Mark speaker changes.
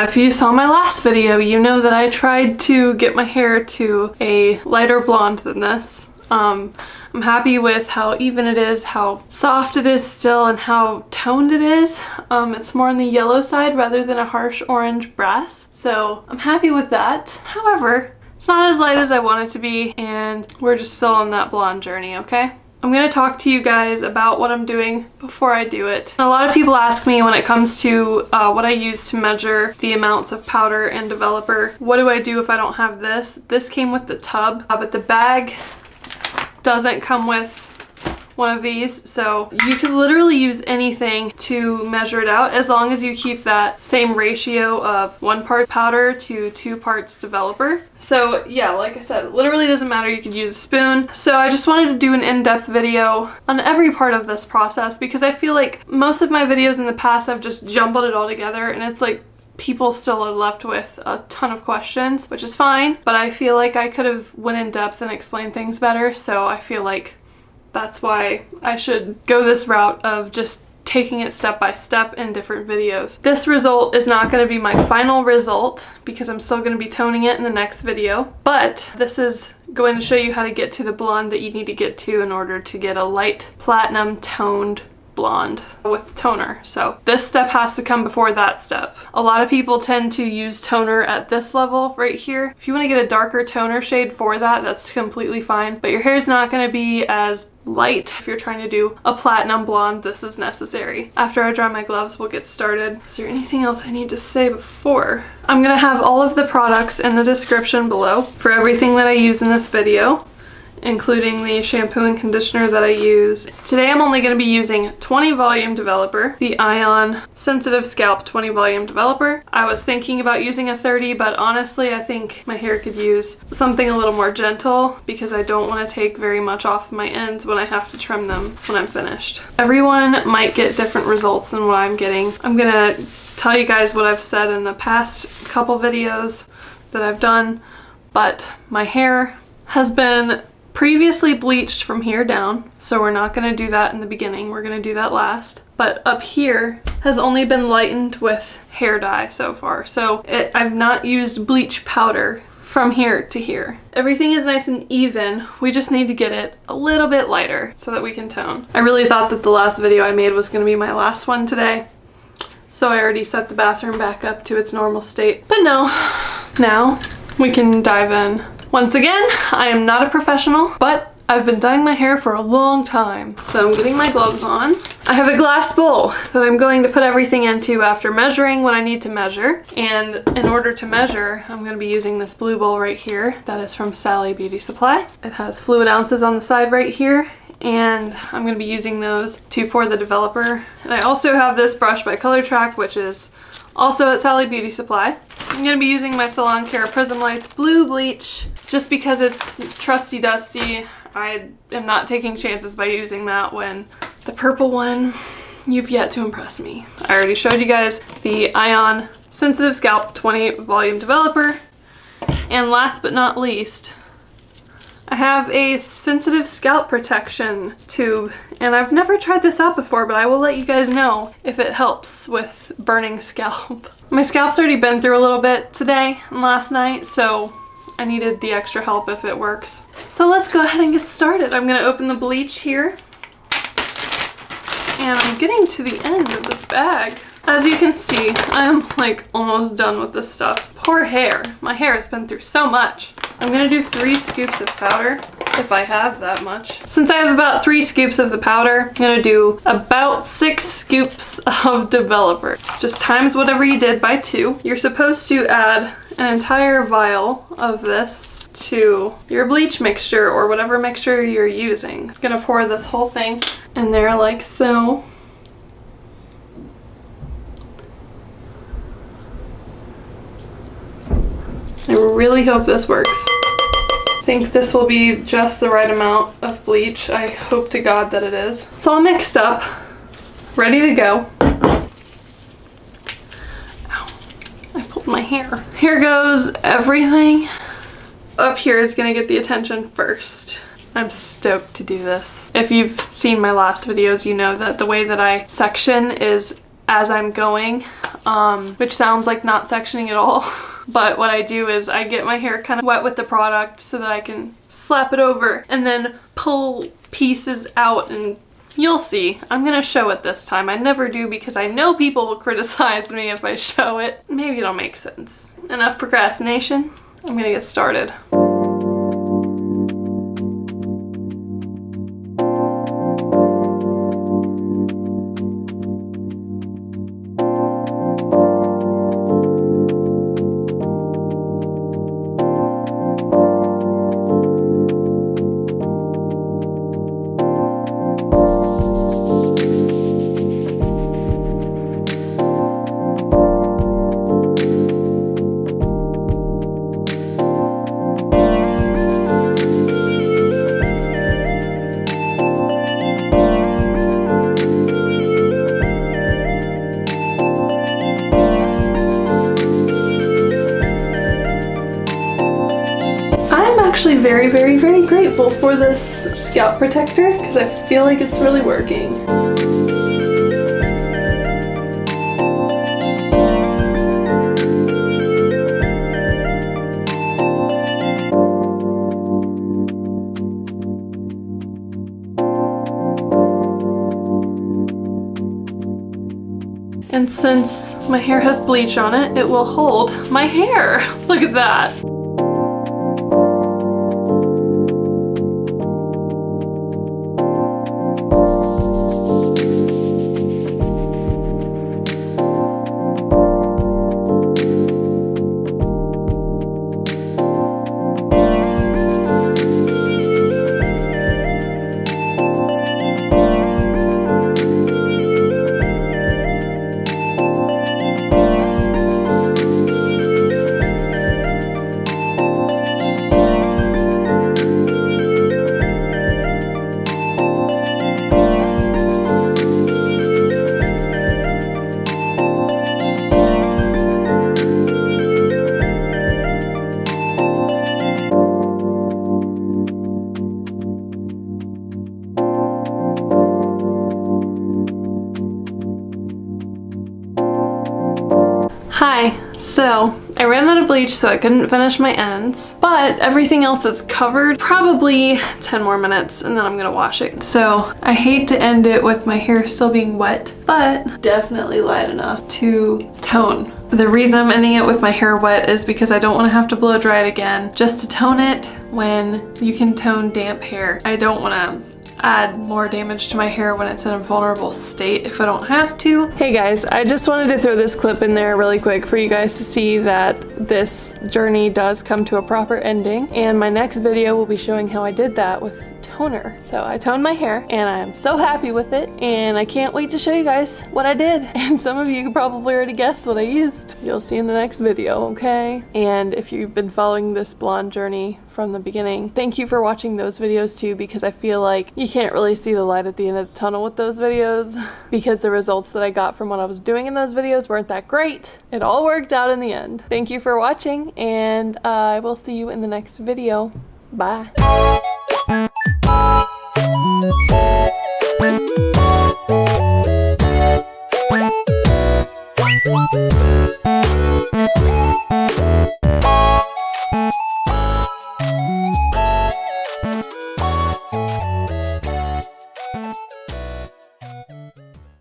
Speaker 1: If you saw my last video, you know that I tried to get my hair to a lighter blonde than this. I'm happy with how even it is, how soft it is still, and how toned it is. It's more on the yellow side rather than a harsh orange brass, so I'm happy with that. However, it's not as light as I want it to be, and we're just still on that blonde journey, okay? I'm going to talk to you guys about what I'm doing before I do it. A lot of people ask me when it comes to what I use to measure the amounts of powder and developer, what do I do if I don't have this? This came with the tub, but the bag doesn't come with one of these, so you can literally use anything to measure it out as long as you keep that same ratio of 1 part powder to 2 parts developer. So yeah, like I said, it literally doesn't matter, you could use a spoon. So I just wanted to do an in-depth video on every part of this process because I feel like most of my videos in the past I've just jumbled it all together, and it's like people still are left with a ton of questions, which is fine, but I feel like I could have went in depth and explained things better, so I feel like that's why I should go this route of just taking it step by step in different videos. This result is not going to be my final result because I'm still going to be toning it in the next video, but this is going to show you how to get to the blonde that you need to get to in order to get a light platinum toned blonde with toner. So this step has to come before that step. A lot of people tend to use toner at this level right here. If you want to get a darker toner shade for that, that's completely fine, but your hair's not going to be as light. If you're trying to do a platinum blonde, this is necessary. After I dry my gloves, we'll get started. Is there anything else I need to say before? I'm gonna have all of the products in the description below for everything that I use in this video, including the shampoo and conditioner that I use. Today I'm only going to be using 20 volume developer, the Ion Sensitive Scalp 20 volume developer. I was thinking about using a 30, but honestly I think my hair could use something a little more gentle because I don't want to take very much off my ends when I have to trim them when I'm finished. Everyone might get different results than what I'm getting. I'm gonna tell you guys what I've said in the past couple videos that I've done, but my hair has been previously bleached from here down, so we're not going to do that in the beginning, we're going to do that last. But up here has only been lightened with hair dye so far, so I've not used bleach powder from here to here. Everything is nice and even, we just need to get it a little bit lighter so that we can tone. I really thought that the last video I made was going to be my last one today, so I already set the bathroom back up to its normal state. But no, now we can dive in. Once again, I am not a professional, but I've been dyeing my hair for a long time. So I'm getting my gloves on. I have a glass bowl that I'm going to put everything into after measuring what I need to measure. And in order to measure, I'm going to be using this blue bowl right here. That is from Sally Beauty Supply. It has fluid ounces on the side right here, and I'm going to be using those to pour the developer. And I also have this brush by Colortrak, which is also at Sally Beauty Supply. I'm going to be using my Salon Prism Lights Blue Bleach just because it's trusty dusty. I am not taking chances by using that when the purple one, you've yet to impress me. I already showed you guys the Ion Sensitive Scalp 20 volume developer. And last but not least, I have a sensitive scalp protection tube, and I've never tried this out before, but I will let you guys know if it helps with burning scalp. My scalp's already been through a little bit today and last night, so I needed the extra help if it works. So let's go ahead and get started. I'm gonna open the bleach here, and I'm getting to the end of this bag. As you can see, I'm like almost done with this stuff. Poor hair. My hair has been through so much. I'm gonna do 3 scoops of powder, if I have that much. Since I have about 3 scoops of the powder, I'm gonna do about 6 scoops of developer. Just times whatever you did by 2. You're supposed to add an entire vial of this to your bleach mixture or whatever mixture you're using. I'm gonna pour this whole thing in there like so. I really hope this works. I think this will be just the right amount of bleach. I hope to God that it is. It's all mixed up, ready to go. Ow, I pulled my hair. Here goes everything. Up here is gonna get the attention first. I'm stoked to do this. If you've seen my last videos, you know that the way that I section is as I'm going. which sounds like not sectioning at all. But what I do is I get my hair kind of wet with the product so that I can slap it over and then pull pieces out, and you'll see. I'm gonna show it this time. I never do because I know people will criticize me if I show it. Maybe it'll make sense. Enough procrastination. I'm gonna get started. Actually very, very, very grateful for this scalp protector because I feel like it's really working. And since my hair has bleach on it, it will hold my hair. Look at that. Hi, so I ran out of bleach so I couldn't finish my ends, but everything else is covered. Probably 10 more minutes and then I'm gonna wash it. So I hate to end it with my hair still being wet, but definitely light enough to tone. The reason I'm ending it with my hair wet is because I don't want to have to blow dry it again, just to tone it when you can tone damp hair. I don't want to add more damage to my hair when it's in a vulnerable state if I don't have to. Hey guys, I just wanted to throw this clip in there really quick for you guys to see that this journey does come to a proper ending, and my next video will be showing how I did that with toner. So I toned my hair and I'm so happy with it, and I can't wait to show you guys what I did. And some of you could probably already guess what I used. You'll see in the next video, okay? And if you've been following this blonde journey from the beginning, thank you for watching those videos too, because I feel like you can't really see the light at the end of the tunnel with those videos because the results that I got from what I was doing in those videos weren't that great. It all worked out in the end. Thank you for watching, and I will see you in the next video. Bye.